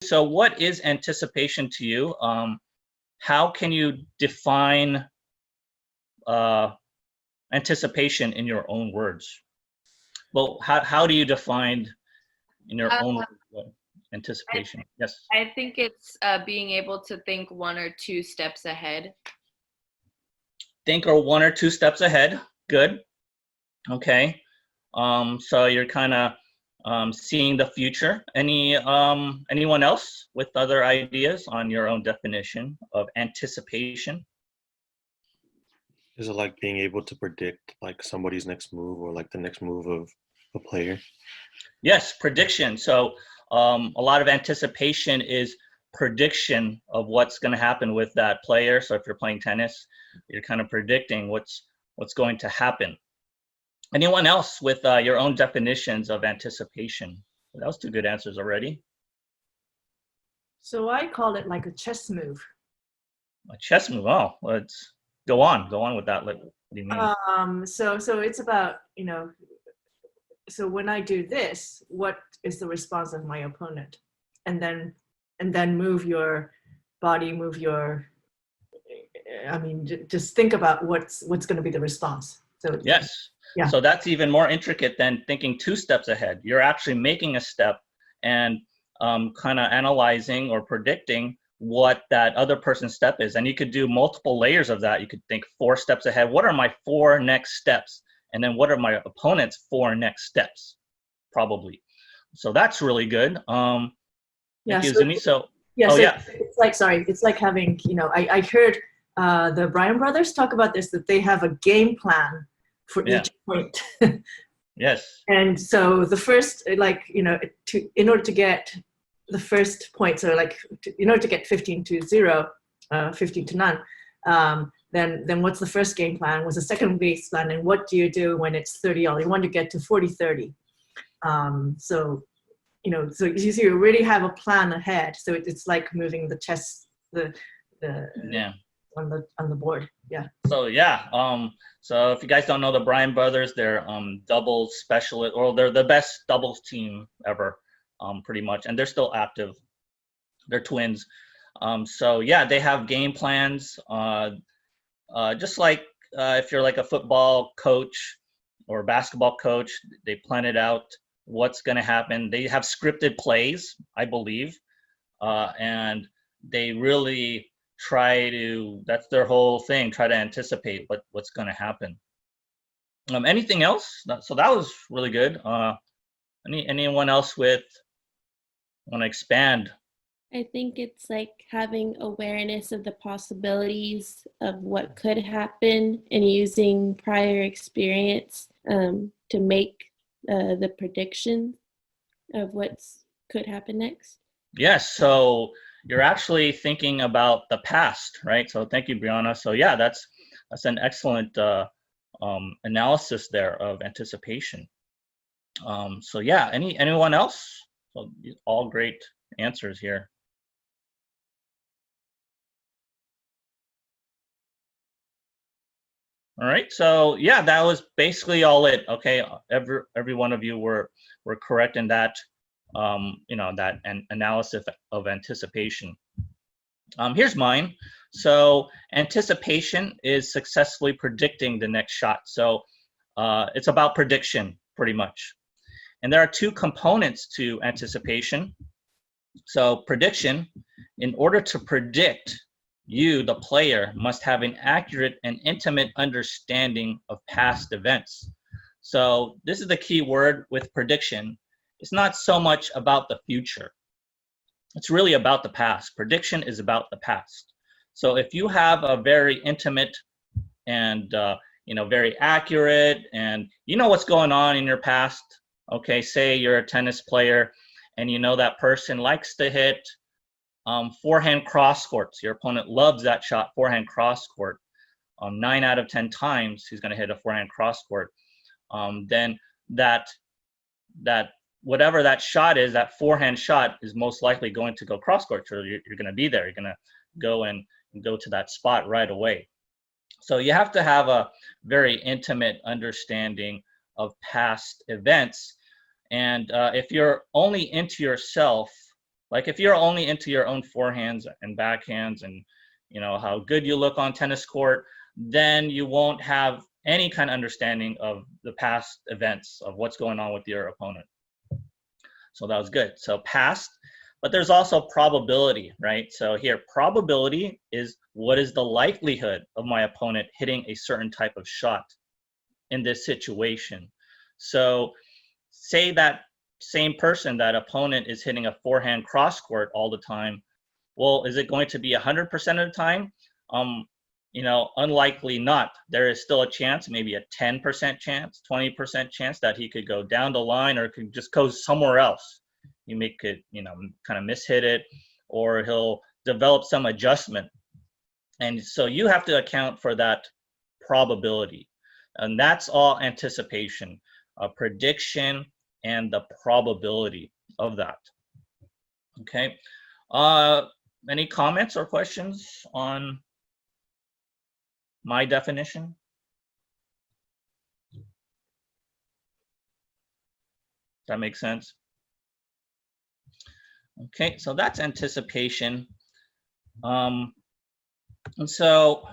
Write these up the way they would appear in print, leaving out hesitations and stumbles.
So what is anticipation to you? How can you define uh, anticipation in your own words? Well, how do you define in your Uh, own words what I, anticipation? Yes. I think it's being able to think 1 or 2 steps ahead. Think or 1 or 2 steps ahead. Good. Okay. So you're kind of seeing the future. Anyone else with other ideas on your own definition of anticipation? Is it like being able to predict like somebody's next move or like the next move of a player? Yes, prediction. So a lot of anticipation is prediction of what's going to happen with that player. So if you're playing tennis, you're kind of predicting what's going to happen. Anyone else with your own definitions of anticipation? That was 2 good answers already. So I call it like a chess move. A chess move. Oh, let's go on. Go on with that. What do you mean? So it's about, so when I do this, what is the response of my opponent? And then move your body, move your, just think about what's going to be the response. So yes. Yeah. So that's even more intricate than thinking 2 steps ahead. You're actually making a step and kind of analyzing or predicting what that other person's step is. And you could do multiple layers of that. You could think 4 steps ahead. What are my 4 next steps? And then what are my opponent's 4 next steps? Probably. So that's really good. Thank you, Zumi. So it's like having, I heard the Bryan brothers talk about this, that they have a game plan for each point. Yes. And so the first, in order to get the first point, so in order to get 15-0, 15-0, then what's the first game plan? What's the second base plan? And what do you do when it's 30-all? You want to get to 40-30. So you really have a plan ahead. So it's like moving the chess, on the board. Yeah. So so if you guys don't know the Bryan brothers, they're doubles specialist, or they're the best doubles team ever, pretty much, and they're still active. They're twins. So yeah, they have game plans. Just like if you're like a football coach or basketball coach, they plan it out what's going to happen. They have scripted plays, I believe, and they really try to, that's their whole thing, try to anticipate what's going to happen. Anything else? So that was really good. Anyone else want to expand? I think it's like having awareness of the possibilities of what could happen and using prior experience to make the prediction of what could happen next. Yes, so you're actually thinking about the past, right? So thank you, Brianna. So yeah, that's an excellent analysis there of anticipation. So yeah, anyone else? So all great answers here. All right, so yeah, that was basically all it. Okay, every one of you were correct in that, that analysis of anticipation. Here's mine. So anticipation is successfully predicting the next shot. So it's about prediction, pretty much. And there are 2 components to anticipation. So prediction, in order to predict, you, the player, must have an accurate and intimate understanding of past events. So this is the key word with prediction. It's not so much about the future. It's really about the past. Prediction is about the past. So if you have a very intimate and very accurate, and you know what's going on in your past, okay, say you're a tennis player and you know that person likes to hit forehand cross courts. Your opponent loves that shot, forehand cross court. 9 out of 10 times he's going to hit a forehand cross court. Then that whatever that shot is, that forehand shot is most likely going to go cross court. So you're going to be there. You're going to go to that spot right away. So you have to have a very intimate understanding of past events. And if you're only into yourself, Like if you're only into your own forehands and backhands and how good you look on tennis court, then you won't have any kind of understanding of the past events of what's going on with your opponent. So that was good. So past, but there's also probability, right? So here, probability is what is the likelihood of my opponent hitting a certain type of shot in this situation. So say that same person, that opponent is hitting a forehand cross court all the time. Well, is it going to be 100% of the time? Unlikely not. There is still a chance, maybe a 10% chance, 20% chance that he could go down the line or could just go somewhere else. You make it, kind of mishit it, or he'll develop some adjustment. And so you have to account for that probability. And that's all anticipation, a prediction, and the probability of that. Okay. Any comments or questions on my definition? That makes sense? Okay, so that's anticipation. And so,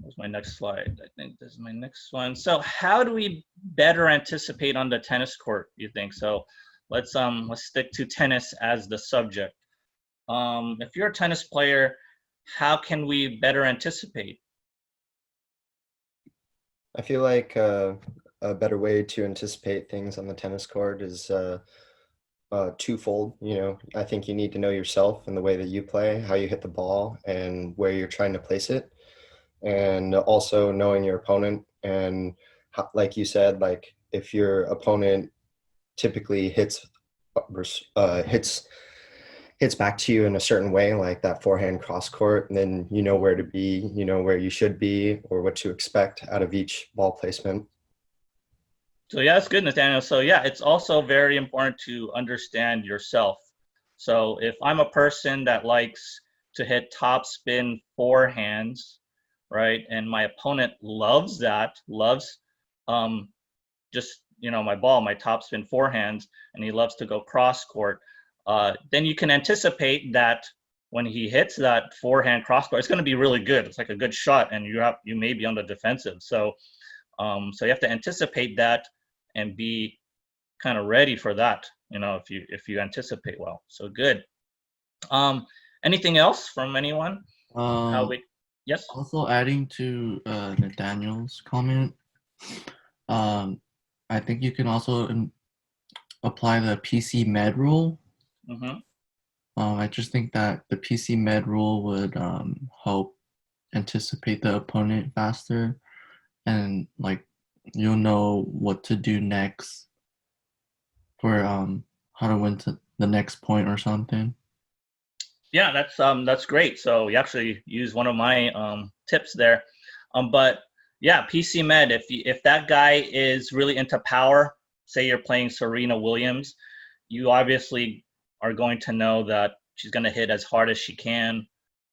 what's my next slide? I think this is my next one. So how do we better anticipate on the tennis court, you think? So let's stick to tennis as the subject. If you're a tennis player, how can we better anticipate? I feel like a better way to anticipate things on the tennis court is twofold. I think you need to know yourself and the way that you play, how you hit the ball, and where you're trying to place it, and also knowing your opponent. And how, like you said, like if your opponent typically hits back to you in a certain way, like that forehand cross court, and then you know where to be, where you should be, or what to expect out of each ball placement. So yeah, that's good, Nathaniel. So yeah, it's also very important to understand yourself. So if I'm a person that likes to hit top spin forehands, right, and my opponent loves just my top spin forehands, and he loves to go cross court, then you can anticipate that when he hits that forehand cross court, it's going to be really good. It's like a good shot, and you may be on the defensive. So you have to anticipate that and be kind of ready for that, if you anticipate well. So good. Anything else from anyone? Yes. Also adding to Nathaniel's comment, I think you can also apply the PC Med rule. Mm-hmm. I just think that the PC Med rule would help anticipate the opponent faster, and like you'll know what to do next for how to win to the next point or something. Yeah, that's great. So you actually use one of my tips there. But yeah, PC Med, if that guy is really into power, say you're playing Serena Williams, you obviously are going to know that she's going to hit as hard as she can.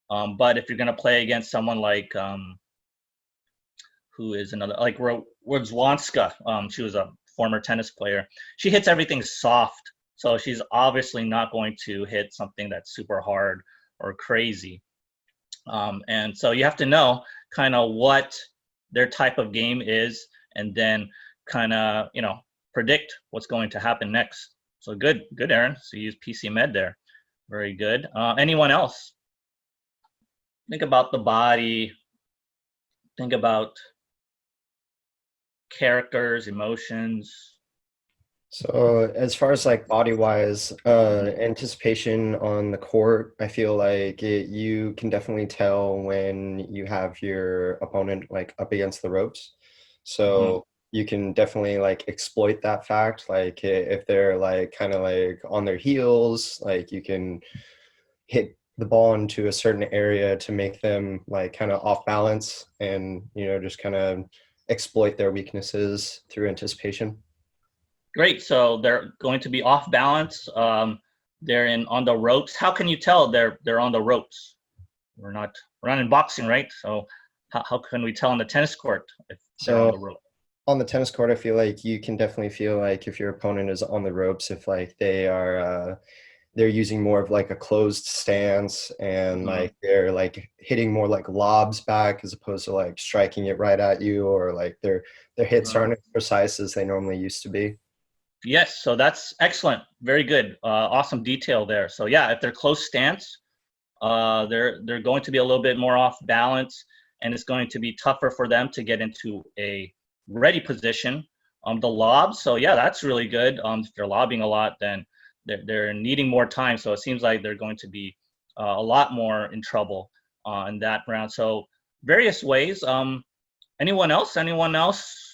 But if you're going to play against someone like who is another, like Wodzwanska, she was a former tennis player. She hits everything soft, so she's obviously not going to hit something that's super hard or crazy. And so you have to know kind of what their type of game is, and then kind of predict what's going to happen next. So good, Aaron. So you use PC Med there. Very good. Anyone else? Think about the body. Think about characters, emotions. So as far as like body-wise, anticipation on the court, I feel like you can definitely tell when you have your opponent like up against the ropes. So you can definitely like exploit that fact. Like if they're like kind of like on their heels, like you can hit the ball into a certain area to make them like kind of off balance, and just kind of exploit their weaknesses through anticipation. Great. So they're going to be off balance. They're on the ropes. How can you tell they're on the ropes? We're not in boxing, right? So how can we tell on the tennis court if they're on the rope? On the tennis court, I feel like you can definitely feel like if your opponent is on the ropes, if like they are they're using more of like a closed stance, and Mhm. like they're like hitting more like lobs back as opposed to like striking it right at you, or like their hits aren't as precise as they normally used to be. Yes, so that's excellent. Very good. Awesome detail there. So yeah, if they're close stance, they're going to be a little bit more off balance, and it's going to be tougher for them to get into a ready position. The lobs, so yeah, that's really good. If they're lobbing a lot, then they're needing more time. So it seems like they're going to be a lot more in trouble in that round. So various ways. Anyone else? Anyone else?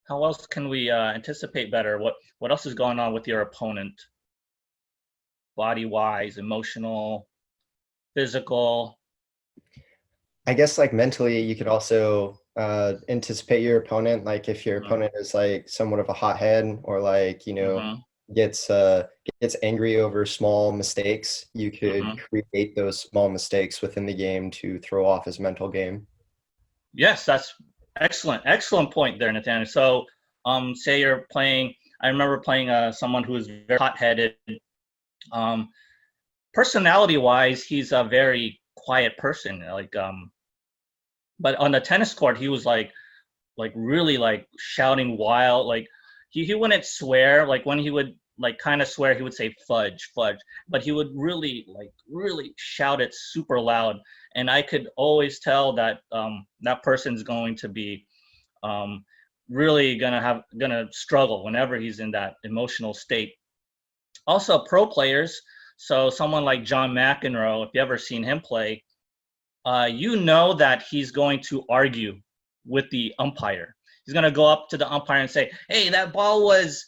How else can we anticipate better? What else is going on with your opponent? Body-wise, emotional, physical. I guess like mentally, you could also anticipate your opponent. Like if your Mhm. opponent is like somewhat of a hothead, or like, you know, Mhm. gets angry over small mistakes, you could Mhm. create those small mistakes within the game to throw off his mental game. Yes, that's excellent. Excellent point there, Nathaniel. So, say you're playing. I remember playing someone who was very hot-headed. Um, Personality-wise, he's a very quiet person. But on the tennis court, he was like really like shouting wild. Like he wouldn't swear. Like when he would like kind of swear, he would say fudge, fudge. But he would really shout it super loud, and I could always tell that that person's going to be um, really gonna struggle whenever he's in that emotional state. Also, pro players. So someone like John McEnroe, if you ever seen him play, you know that he's going to argue with the umpire. He's going to go up to the umpire and say, "Hey, that ball was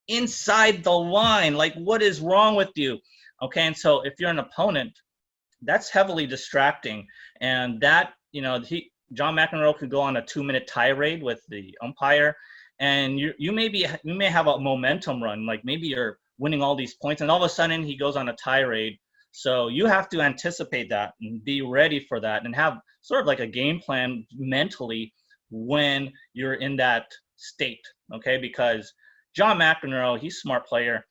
inside the line. Like, what is wrong with you?" Okay, and so if you're an opponent, that's heavily distracting, and that John McEnroe could go on a 2-minute tirade with the umpire, and you may have a momentum run, like maybe you're winning all these points, and all of a sudden he goes on a tirade. So you have to anticipate that and be ready for that, and have sort of like a game plan mentally when you're in that state, okay? Because John McEnroe, he's a smart player.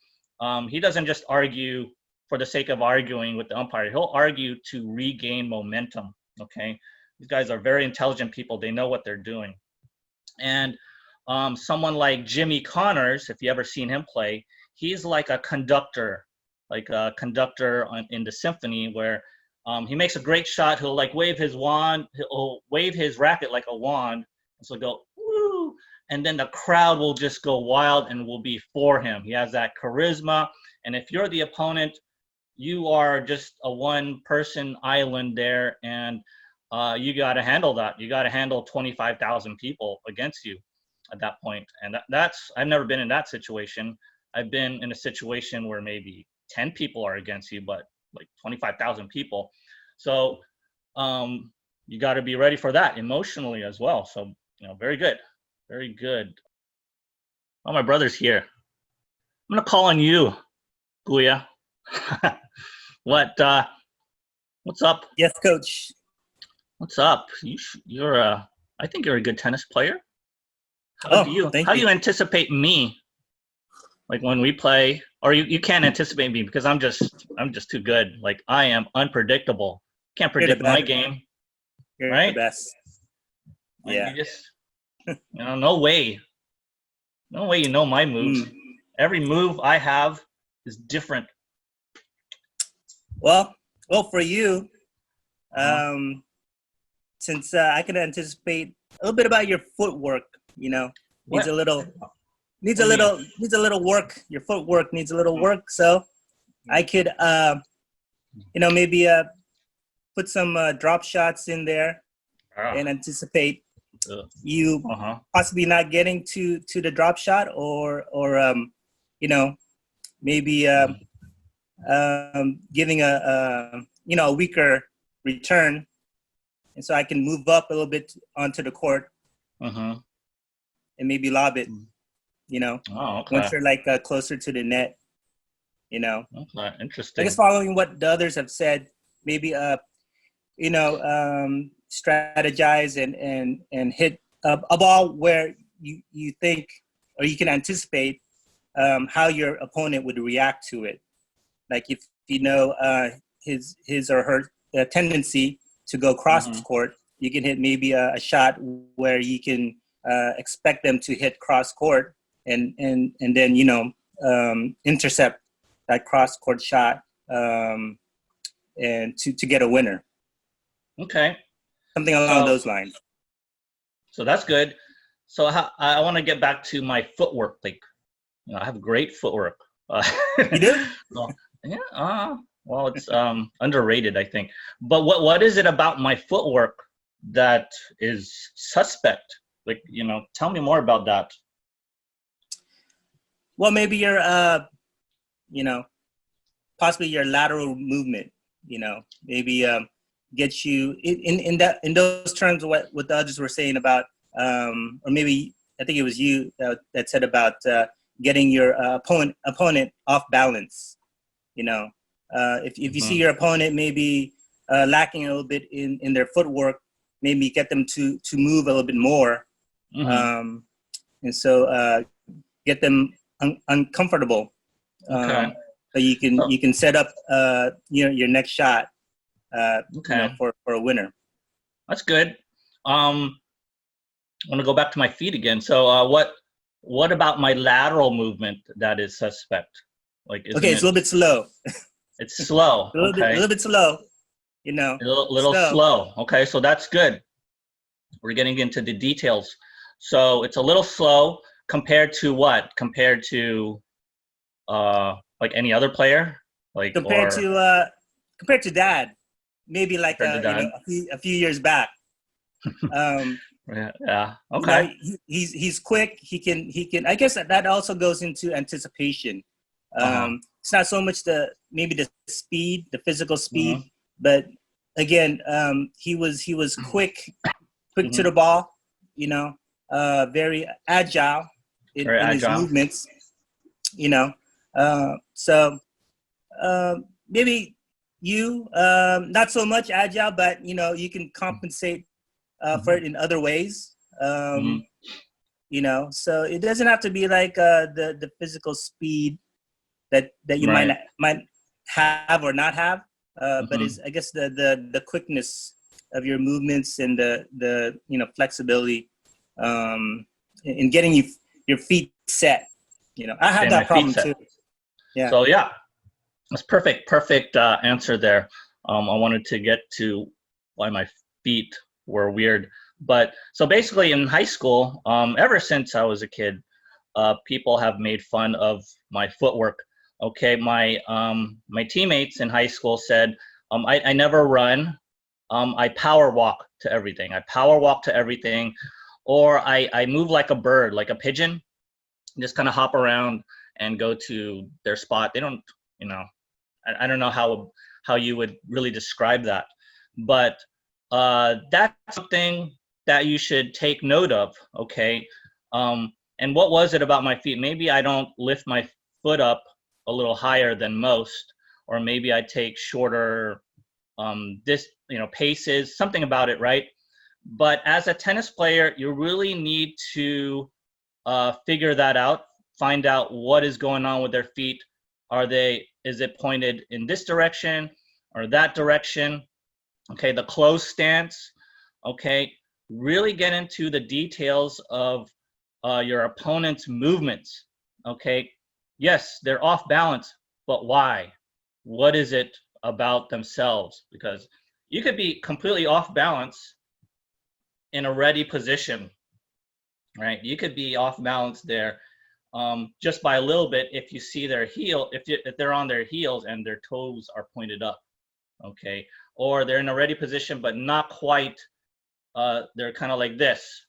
He doesn't just argue for the sake of arguing with the umpire. He'll argue to regain momentum, okay? These guys are very intelligent people. They know what they're doing. And someone like Jimmy Connors, if you ever seen him play, he's like a conductor in the symphony, where he makes a great shot. He'll like wave his wand, he'll wave his racket like a wand. So he'll go, woo, and then the crowd will just go wild and will be for him. He has that charisma. And if you're the opponent, you are just a one-person island there, and you got to handle that. You got to handle 25,000 people against you at that point. And that's I've never been in that situation. I've been in a situation where maybe 10 people are against you, but like 25,000 people. So you got to be ready for that emotionally as well. So very good, very good. Oh, my brother's here. I'm gonna call on you, Guya. What's up? Yes, coach. What's up? You're I think you're a good tennis player. Oh, How thank do you anticipate me? Like when we play, or you can't anticipate me because I'm just too good. Like I am unpredictable. Can't You're the predict my best. game, You're right? the best. Like, Yeah. you just no way. No way you know my moves. Mm. Every move I have is different. Well, for you, Uh-huh. since I can anticipate a little bit about your footwork, needs What? a little What do you mean? needs a little work. Your footwork needs a little work. So I could maybe put some drop shots in there and anticipate you possibly not getting to the drop shot, or maybe giving a weaker return, and so I can move up a little bit onto the court and maybe lob it. Oh, okay. Once you're like closer to the net. Okay, interesting. I guess following what the others have said, maybe strategize and hit a ball where you think, or you can anticipate how your opponent would react to it. like if you know his or her tendency to go cross court, you can hit maybe a shot where you can expect them to hit cross court, and then intercept that cross court shot, and to get a winner. Okay. Something along those lines. So that's good. So I want to get back to my footwork. Like, I have great footwork. You do? Well, yeah. Well, it's underrated, I think. But what is it about my footwork that is suspect? Like, tell me more about that. Well, maybe your possibly your lateral movement. Maybe get you in those terms of what the others were saying about, or maybe I think it was you that said about getting your opponent off balance. If you see your opponent maybe lacking a little bit in their footwork, maybe get them to move a little bit more, and so get them uncomfortable. Okay. So you can set up your next shot. For a winner. That's good. I want to go back to my feet again. So what about my lateral movement that is suspect? Like, it's a little bit slow. It's slow. a little bit slow. A little slow. Okay, so that's good. We're getting into the details. So it's a little slow compared to what? Compared to like any other player? Like compared to Dad. Maybe like a few years back. Yeah. Okay. He's quick. He can. I guess that also goes into anticipation. It's not so much the speed, the physical speed, but again, he was quick to the ball. Very agile in his movements. So maybe. Not so much agile, but you can compensate for it in other ways. So it doesn't have to be like the physical speed that you might have or not have, but it's, I guess, the quickness of your movements and the flexibility in getting your feet set. I have that problem too. Yeah. So yeah. That's perfect answer there. I wanted to get to why my feet were weird. But so basically in high school, ever since I was a kid, people have made fun of my footwork. Okay, my teammates in high school said I never run. I power walk to everything. Or I move like a bird, like a pigeon, just kind of hop around and go to their spot. They don't, I don't know how you would really describe that, but that's something that you should take note of, okay? And what was it about my feet? Maybe I don't lift my foot up a little higher than most, or maybe I take shorter paces, something about it, right? But as a tennis player, you really need to figure that out, find out what is going on with their feet. Is it pointed in this direction or that direction? Okay, the closed stance. Okay, really get into the details of your opponent's movements. Okay, yes, they're off balance, but why? What is it about themselves? Because you could be completely off balance in a ready position, right? You could be off balance there. Just by a little bit, if you see their heel, if they're on their heels and their toes are pointed up, okay, or they're in a ready position but not quite, they're kind of like this.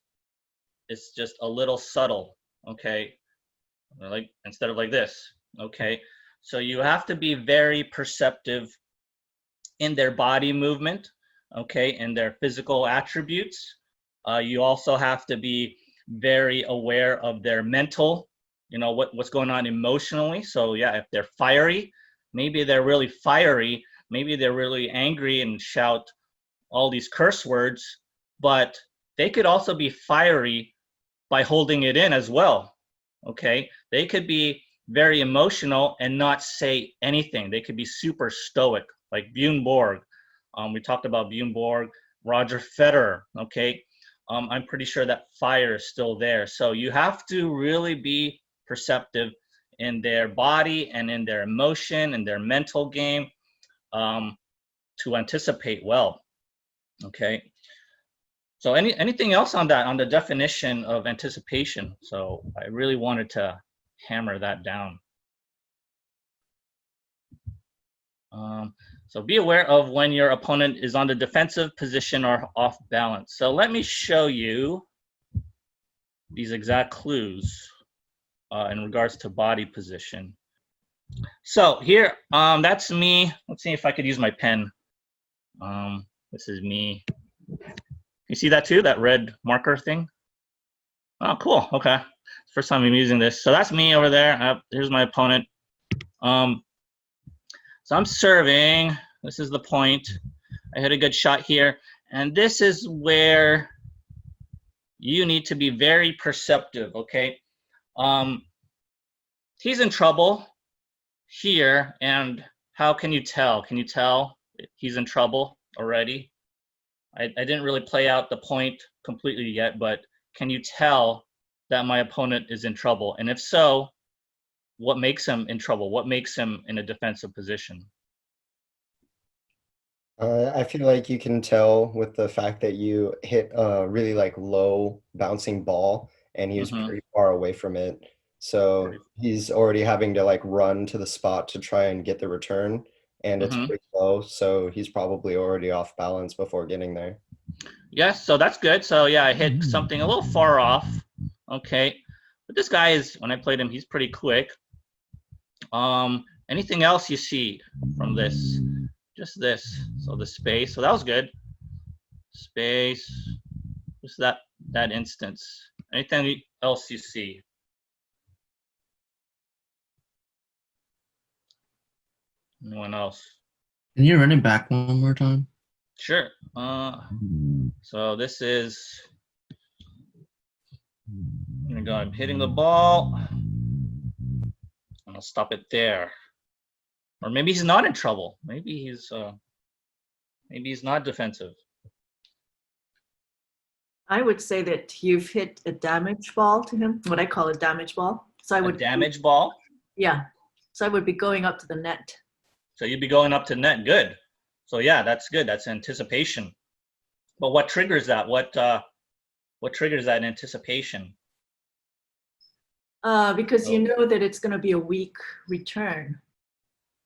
It's just a little subtle, okay, like instead of like this, okay. So you have to be very perceptive in their body movement, okay, in their physical attributes. You also have to be very aware of their mental. What's going on emotionally. So yeah, if they're fiery, maybe they're really fiery, maybe they're really angry and shout all these curse words, but they could also be fiery by holding it in as well. Okay, they could be very emotional and not say anything. They could be super stoic, like Bjorn Borg. We talked about Bjorn Borg, Roger Federer, okay? I'm pretty sure that fire is still there. So you have to really be perceptive in their body and in their emotion and their mental game to anticipate well, okay? So anything else on that, on the definition of anticipation? So I really wanted to hammer that down. So be aware of when your opponent is on the defensive position or off balance. So let me show you these exact clues in regards to body position. So here, that's me. Let's see if I could use my pen. This is me. You see that too, that red marker thing? Oh, cool, okay. First time I'm using this. So that's me over there. Here's my opponent. So I'm serving. This is the point. I hit a good shot here. And this is where you need to be very perceptive, okay? He's in trouble here, and how can you tell? Can you tell he's in trouble already? I didn't really play out the point completely yet, but can you tell that my opponent is in trouble? And if so, what makes him in trouble? What makes him in a defensive position? I feel like you can tell with the fact that you hit a really like low bouncing ball and he was pretty far away from it. So he's already having to like run to the spot to try and get the return, and it's pretty low. So he's probably already off balance before getting there. Yes, so that's good. So yeah, I hit something a little far off. Okay, but this guy is, when I played him, he's pretty quick. Anything else you see from this? Just this. So the space. So that was good. Space. Just that instance. Anything else you see? Anyone else? Can you run it back one more time? Sure. So this is, here we go. I'm hitting the ball. I'll stop it there. Or maybe he's not in trouble. Maybe he's not defensive. I would say that you've hit a damage ball to him, what I call a damage ball. So I would damage ball? Yeah. So I would be going up to the net. So you'd be going up to net. Good. So yeah, that's good. That's anticipation. But what triggers that? What triggers that anticipation? Because you know that it's going to be a weak return.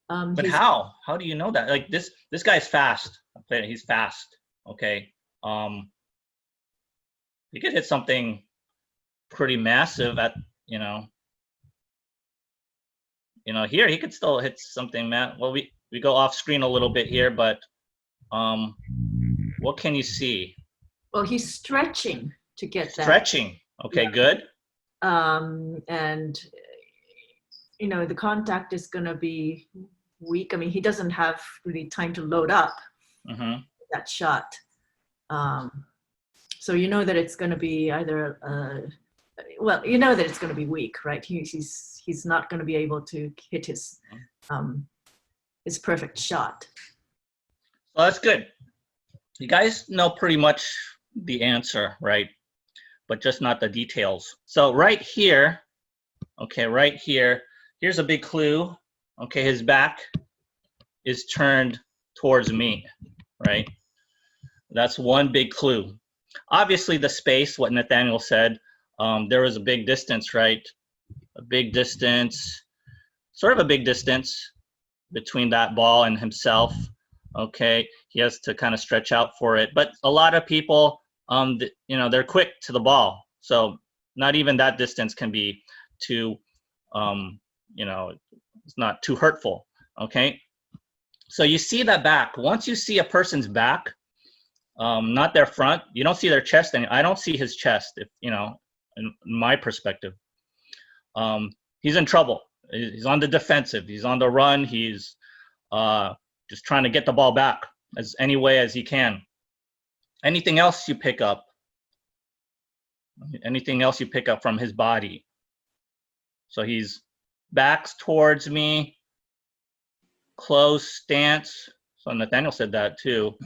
But how? How do you know that? Like this guy's fast. He's fast. Okay. He could hit something pretty massive at, here he could still hit something, man. Well, we go off screen a little bit here, but what can you see? Well, he's stretching to get that. Stretching. Okay, yeah. Good. And the contact is going to be weak. I mean, he doesn't have really time to load up that shot. So you know that it's going to be either that it's going to be weak, right? He's not going to be able to hit his perfect shot. Well, that's good. You guys know pretty much the answer, right? But just not the details. So right here, here's a big clue. Okay, his back is turned towards me, right? That's one big clue. Obviously, the space, what Nathaniel said, there was a big distance, right? A big distance, sort of a big distance between that ball and himself. Okay, he has to kind of stretch out for it. But a lot of people, they're quick to the ball. So not even that distance can be too, it's not too hurtful. Okay, so you see that back. Once you see a person's back, not their front, you don't see their chest. And I don't see his chest, in my perspective. He's in trouble. He's on the defensive. He's on the run. He's just trying to get the ball back as any way as he can. Anything else you pick up? Anything else you pick up from his body? So he's backs towards me, closed stance. So Nathaniel said that too,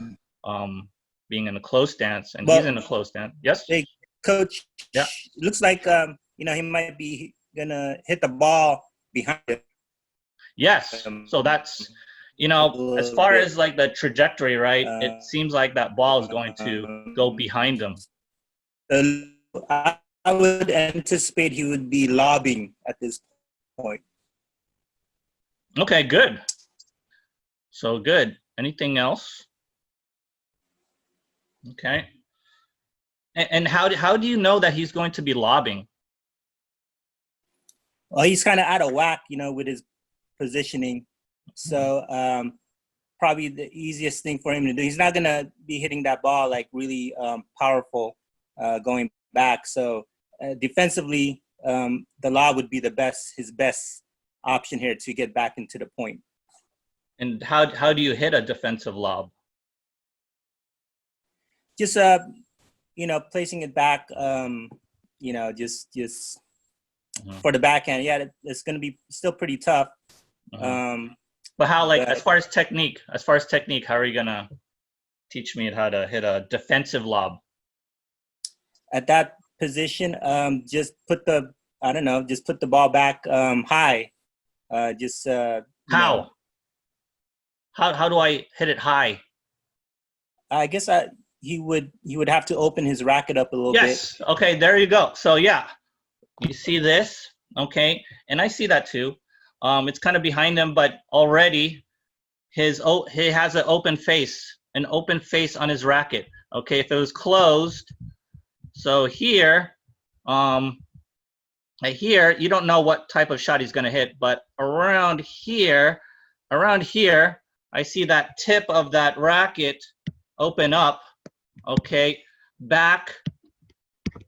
being in a closed stance, and he's Well, in a closed stance. Yes? Hey, Coach. Yeah. It looks like he might be gonna hit the ball behind him. Yes. So that's, as far as like the trajectory, right? It seems like that ball is going to go behind him. I would anticipate he would be lobbing at this point. Okay, good. So good. Anything else? Okay. And how do you know that he's going to be lobbing? Well, he's kind of out of whack, with his positioning. So probably the easiest thing for him to do. He's not gonna be hitting that ball like really powerful going back. So defensively, the lob would be his best option here to get back into the point. And how do you hit a defensive lob? Just placing it back, just for the backhand. Yeah, it's gonna be still pretty tough. But how, as far as technique, how are you gonna teach me how to hit a defensive lob? At that position, just put the ball back high. How do I hit it high? I guess he would have to open his racket up a little bit. Yes. Okay, there you go. So yeah, you see this, okay, and I see that too. It's kind of behind him, but already he has an open face on his racket. Okay, if it was closed, so here, here you don't know what type of shot he's gonna hit, but around here, I see that tip of that racket open up. Okay,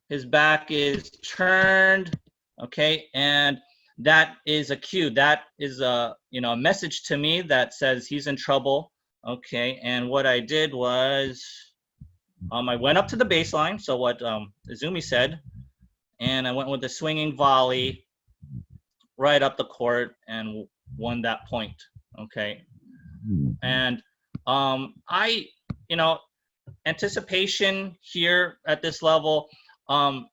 his back is turned. Okay, and that is a cue. That is a message to me that says he's in trouble. Okay, and what I did was I went up to the baseline. So what Izumi said, and I went with the swinging volley right up the court and won that point. Okay, and anticipation here at this level.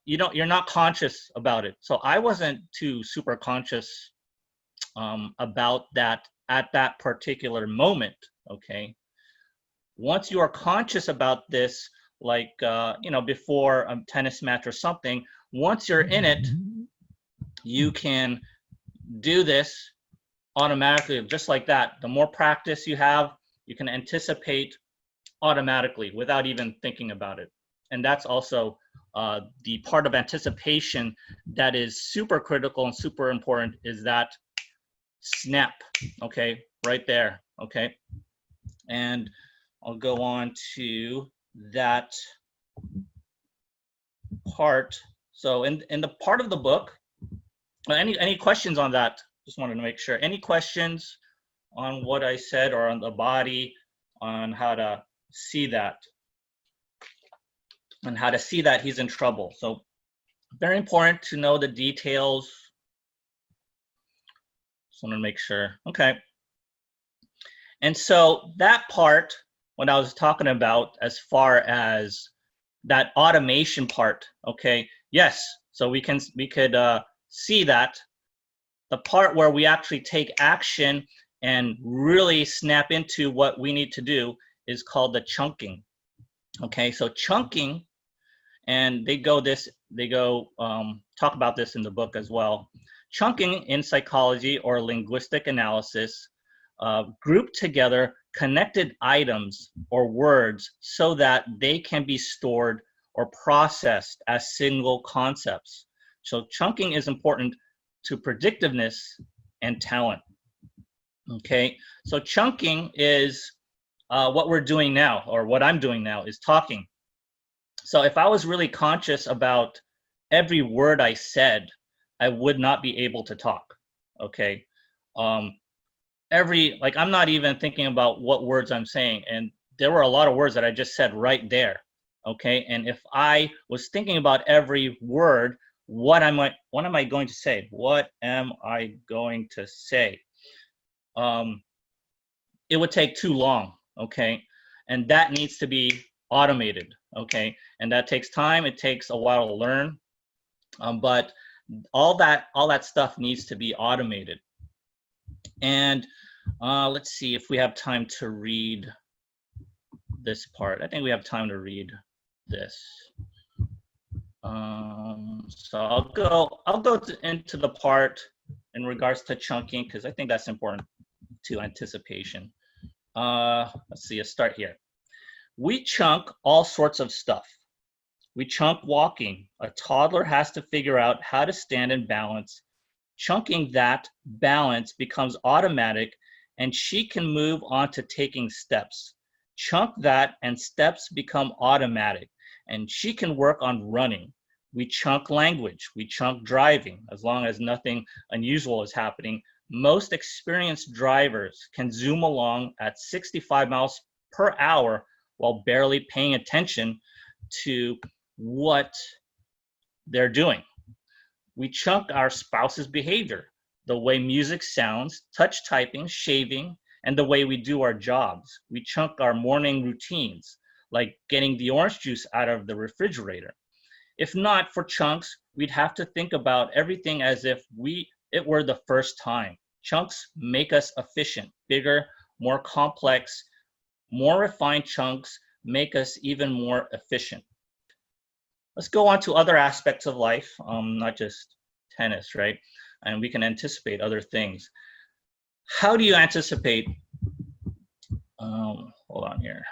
You're not conscious about it. So I wasn't too super conscious about that at that particular moment. Okay. Once you are conscious about this, like before a tennis match or something, once you're in it, you can do this automatically, just like that. The more practice you have, you can anticipate automatically without even thinking about it. And that's also the part of anticipation that is super critical and super important, is that snap. Okay, right there. Okay, and I'll go on to that part. So in the part of the book, any questions on that? Just wanted to make sure. Any questions on what I said, or on the body, on how to see that? And how to see that he's in trouble. So very important to know the details. Just want to make sure. Okay. And so that part, what I was talking about as far as that automation part, okay, yes. So we could see that the part where we actually take action and really snap into what we need to do is called the chunking. Okay, so chunking, and they go talk about this in the book as well. Chunking in psychology or linguistic analysis group together connected items or words so that they can be stored or processed as single concepts. So chunking is important to predictiveness and talent. Okay, so chunking is what we're doing now, or what I'm doing now, is talking. So if I was really conscious about every word I said, I would not be able to talk. Okay, I'm not even thinking about what words I'm saying, and there were a lot of words that I just said right there. Okay, and if I was thinking about every word, what am I going to say? What am I going to say? It would take too long, okay? And that needs to be automated, okay? And that takes time. It takes a while to learn, but all that stuff needs to be automated. And let's see if we have time to read this part. I think we have time to read this. So I'll go into the part in regards to chunking, because I think that's important to anticipation. Let's see, let's start here. We chunk all sorts of stuff. We chunk walking. A toddler has to figure out how to stand and balance. Chunking that balance becomes automatic, and she can move on to taking steps. Chunk that, and steps become automatic, and she can work on running. We chunk language. We chunk driving, as long as nothing unusual is happening. Most experienced drivers can zoom along at 65 miles per hour while barely paying attention to what they're doing. We chunk our spouse's behavior, the way music sounds, touch typing, shaving, and the way we do our jobs. We chunk our morning routines, like getting the orange juice out of the refrigerator. If not for chunks, we'd have to think about everything as if it were the first time. Chunks make us efficient. Bigger, more complex, more refined chunks make us even more efficient. Let's go on to other aspects of life, not just tennis, right? And we can anticipate other things. How do you anticipate, hold on here.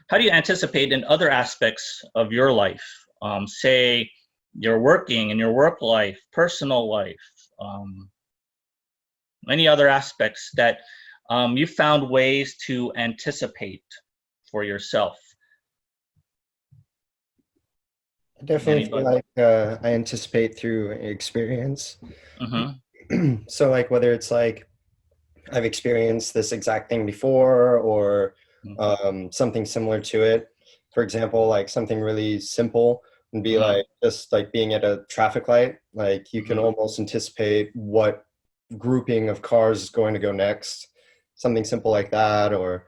How do you anticipate in other aspects of your life? Say you're working in your work life, personal life, any other aspects that you found ways to anticipate for yourself? I definitely feel like I anticipate through experience. Mm-hmm. So like whether it's like I've experienced this exact thing before or something similar to it. For example, like something really simple would be like just like being at a traffic light. Like you can almost anticipate what grouping of cars is going to go next. Something simple like that, or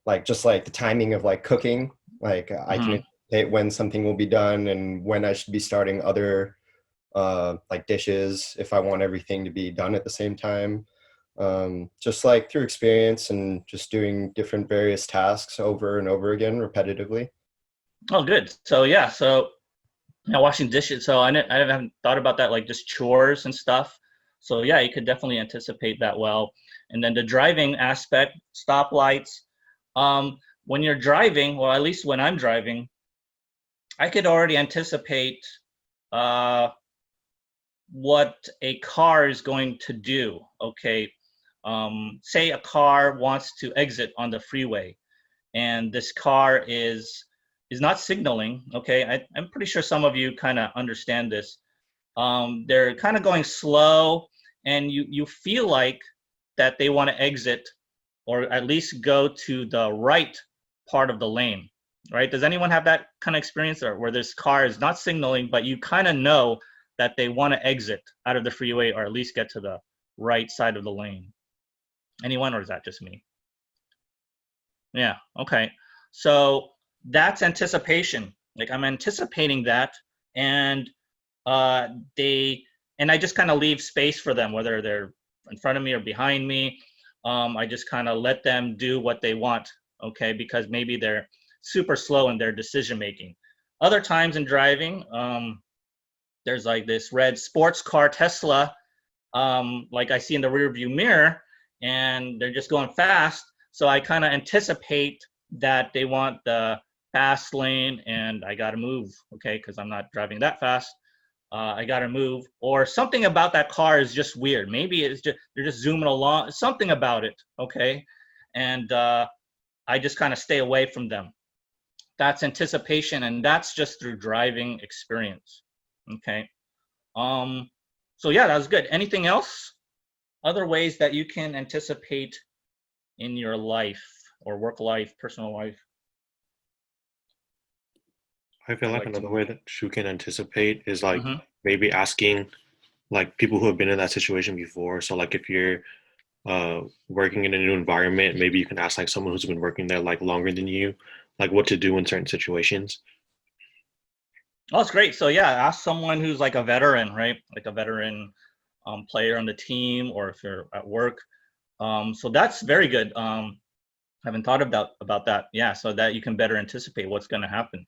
like just like the timing of like cooking. Like I can anticipate when something will be done and when I should be starting other like dishes if I want everything to be done at the same time. Just like through experience and just doing different various tasks over and over again repetitively. Oh, good. So yeah, so washing dishes. So I haven't thought about that, like just chores and stuff. So yeah, you could definitely anticipate that well. And then the driving aspect, stoplights. When you're driving, well, at least when I'm driving, I could already anticipate what a car is going to do. Okay, say a car wants to exit on the freeway, and this car is not signaling. Okay, I'm pretty sure some of you kind of understand this. They're kind of going slow, and you feel like that they want to exit or at least go to the right part of the lane, right? Does anyone have that kind of experience, or where this car is not signaling, but you kind of know that they want to exit out of the freeway or at least get to the right side of the lane? Anyone, or is that just me? Yeah, okay. So that's anticipation. Like I'm anticipating that, and I just kind of leave space for them, whether they're in front of me or behind me. I just kind of let them do what they want, okay? Because maybe they're super slow in their decision making. Other times in driving, there's like this red sports car Tesla, like I see in the rear view mirror, and they're just going fast. So I kind of anticipate that they want the fast lane, and I got to move, okay? Because I'm not driving that fast. I got to move, or something about that car is just weird. Maybe it's just they're just zooming along, something about it, okay? And I just kind of stay away from them. That's anticipation, and that's just through driving experience, okay? So yeah, that was good. Anything else? Other ways that you can anticipate in your life or work life, personal life? I feel like Like to- another way that you can anticipate is like Mhm. maybe asking like people who have been in that situation before. So like if you're working in a new environment, maybe you can ask like someone who's been working there like longer than you, like what to do in certain situations. Oh, it's great. So yeah, ask someone who's like a veteran, right? Like a veteran player on the team, or if you're at work. So that's very good. Haven't thought about that. Yeah, so that you can better anticipate what's going to happen.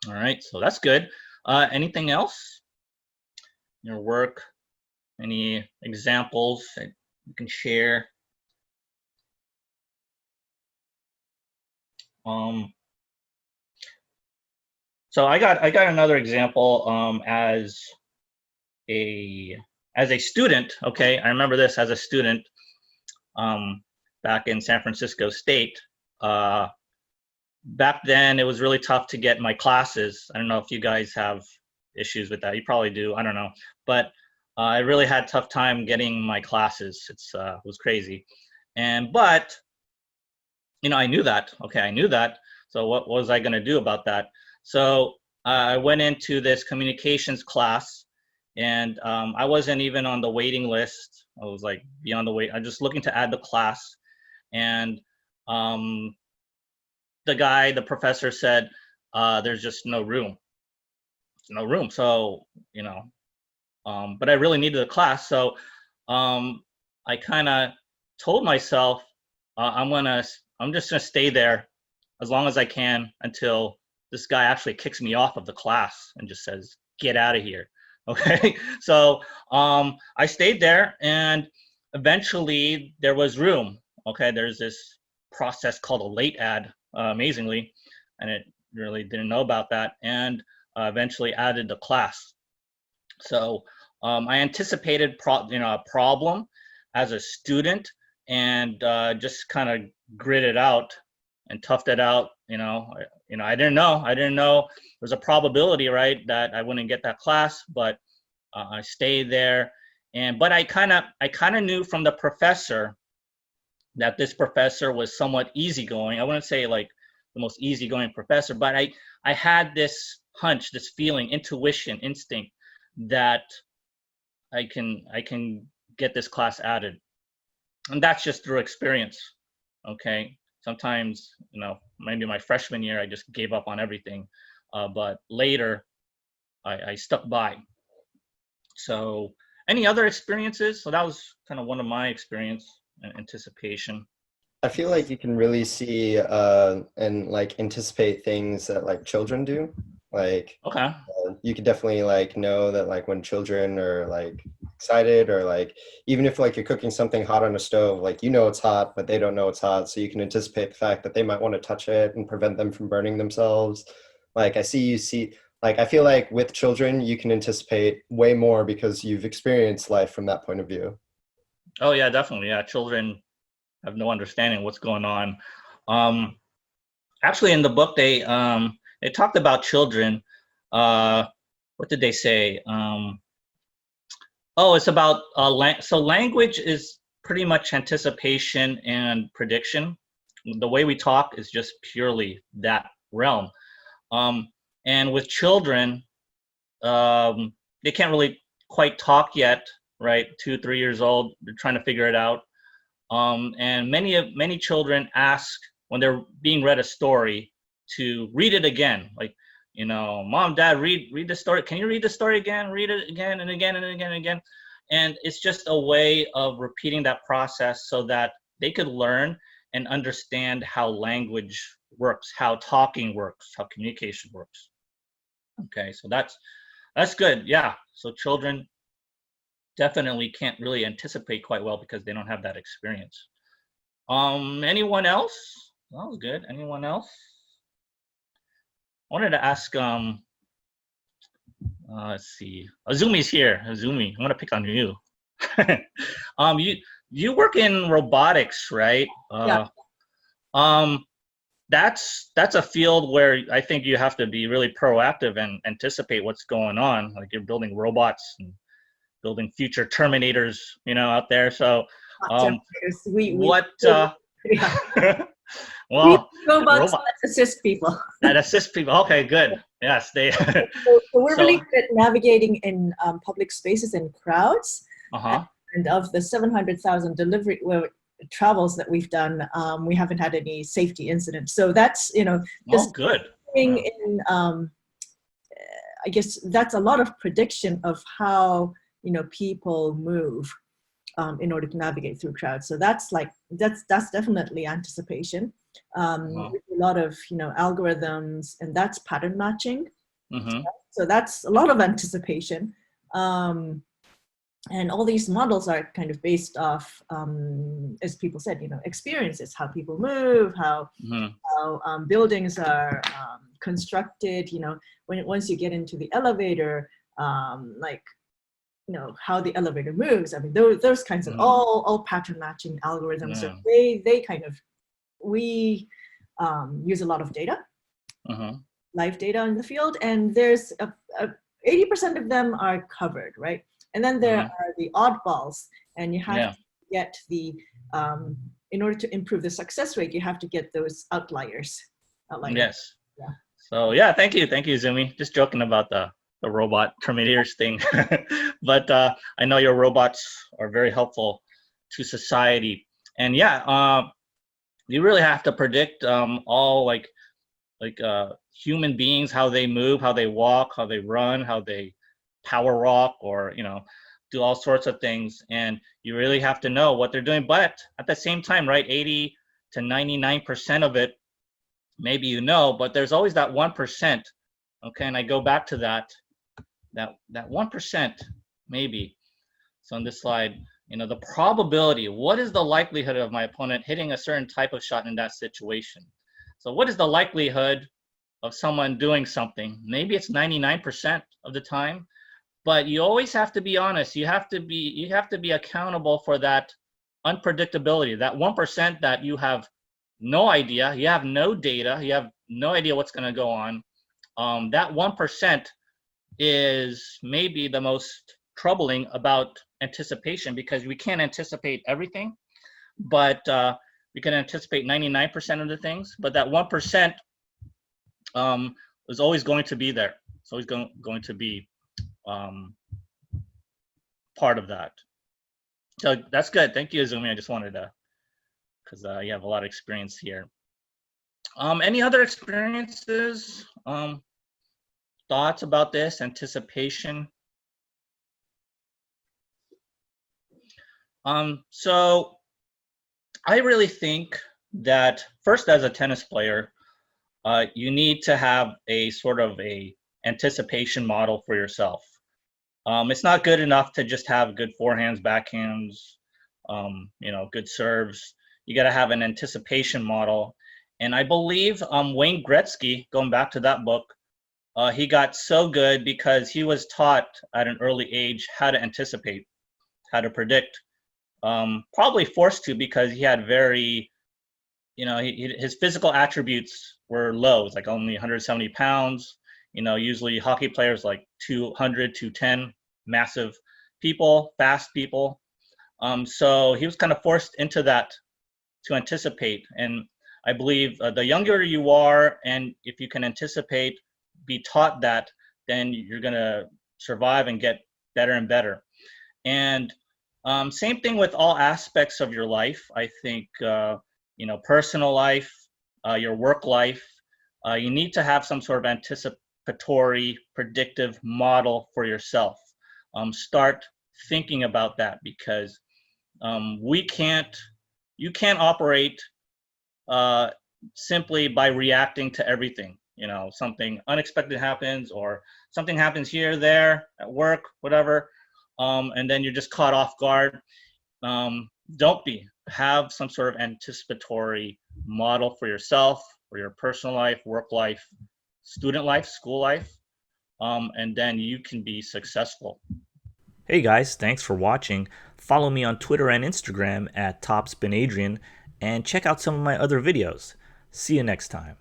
All right, so that's good. Anything else? Your work? Any examples that you can share? So I got another example as a student. Okay, I remember this as a student back in San Francisco State. Back then, it was really tough to get my classes. I don't know if you guys have issues with that. You probably do. I don't know, but I really had a tough time getting my classes. It was crazy, but I knew that. Okay, I knew that. So what was I going to do about that? So I went into this communications class, and I wasn't even on the waiting list. I was like beyond the wait. I'm just looking to add the class, and the professor said, there's just no room. No room. So, but I really needed the class. So I kind of told myself, I'm just gonna stay there as long as I can until this guy actually kicks me off of the class and just says, get out of here. Okay. So I stayed there, and eventually there was room. Okay. There's this process called a late ad, amazingly, and it really didn't know about that, and eventually added the class. So I anticipated a problem as a student, and just kind of grit it out and toughed it out. I didn't know there's a probability, right, that I wouldn't get that class, but I stayed there. But I kind of knew from the professor that this professor was somewhat easygoing. I wouldn't say like the most easygoing professor, but I had this hunch, this feeling, intuition, instinct that I can get this class added. And that's just through experience. Okay. Sometimes, maybe my freshman year, I just gave up on everything. But later, I stuck by. So any other experiences? So that was kind of one of my experience and anticipation. I feel like you can really see and like anticipate things that like children do. Like Okay. you could definitely like know that like when children are like excited, or like even if like you're cooking something hot on a stove, like it's hot, but they don't know it's hot. So you can anticipate the fact that they might want to touch it and prevent them from burning themselves. Like I feel like with children, you can anticipate way more because you've experienced life from that point of view. Oh yeah, definitely. Yeah, children have no understanding what's going on. Actually, in the book, they talked about children. What did they say? It's about so language is pretty much anticipation and prediction. The way we talk is just purely that realm. And with children, they can't really quite talk yet, right? 2-3 years old, they're trying to figure it out. And many children ask when they're being read a story to read it again. Like, Mom, Dad, read the story. Can you read the story again? Read it again and again and again and again. And it's just a way of repeating that process so that they could learn and understand how language works, how talking works, how communication works. Okay, so that's good. Yeah. So children definitely can't really anticipate quite well because they don't have that experience. Anyone else? That was good. Anyone else? I wanted to ask, let's see. Azumi's here. Azumi, I want to pick on you. You work in robotics, right? Yeah. That's a field where I think you have to be really proactive and anticipate what's going on. Like you're building robots and building future Terminators, out there. So, We what yeah. Well, Robots robot that assist people. that assist people. Okay, good. Yes, they. So we're So- really good at navigating in public spaces and crowds. Uh-huh. And of the 700,000 delivery travels that we've done, we haven't had any safety incidents. So that's, Oh, just good. being Yeah. in, I guess that's a lot of prediction of how, people move in order to navigate through crowds. So that's definitely anticipation. With a lot of, algorithms, and that's pattern matching. Mm-hmm. So that's a lot of anticipation. And all these models are kind of based off, as people said, experiences, how people move, how buildings are constructed, once you get into the elevator, how the elevator moves. I mean, those kinds of all pattern matching algorithms. So we use a lot of data, live data in the field, and there's 80% of them are covered, right? And then there are the oddballs, and you have to get the, in order to improve the success rate, you have to get those outliers. Yes. Yeah. So yeah, thank you, Zumi. Just joking about the robot terminators thing, but I know your robots are very helpful to society, and you really have to predict all like human beings, how they move, how they walk, how they run, how they power walk, or do all sorts of things, and you really have to know what they're doing. But at the same time, right, 80 to 99% of it, maybe but there's always that 1%. Okay, and I go back to that 1%, maybe. So on this slide, the probability, what is the likelihood of my opponent hitting a certain type of shot in that situation? So what is the likelihood of someone doing something? Maybe it's 99% of the time, but you always have to be honest. You have to be accountable for that unpredictability, that 1% that you have no idea, you have no data, you have no idea what's going to go on. That 1% is maybe the most troubling about anticipation, because we can't anticipate everything, but we can anticipate 99% of the things. But that 1% is always going to be there. It's always going to be part of that. So that's good. Thank you, Azumi. I just wanted to, because you have a lot of experience here. Any other experiences, thoughts about this anticipation? So I really think that first, as a tennis player, you need to have a sort of a anticipation model for yourself. It's not good enough to just have good forehands, backhands, good serves. You got to have an anticipation model. And I believe Wayne Gretzky, going back to that book, he got so good because he was taught at an early age how to anticipate, how to predict. Probably forced to, because he had very, his physical attributes were low. It's like only 170 pounds. Usually hockey players like 200, 210, massive people, fast people. So he was kind of forced into that to anticipate. And I believe the younger you are, and if you can anticipate, be taught that, then you're going to survive and get better and better. And same thing with all aspects of your life. I think, personal life, your work life, you need to have some sort of anticipatory, predictive model for yourself. Start thinking about that, because you can't operate simply by reacting to everything. Something unexpected happens, or something happens here, there, at work, whatever, and then you're just caught off guard. Don't be. Have some sort of anticipatory model for yourself, for your personal life, work life, student life, school life, and then you can be successful. Hey guys, thanks for watching. Follow me on Twitter and Instagram at TopspinAdrian, and check out some of my other videos. See you next time.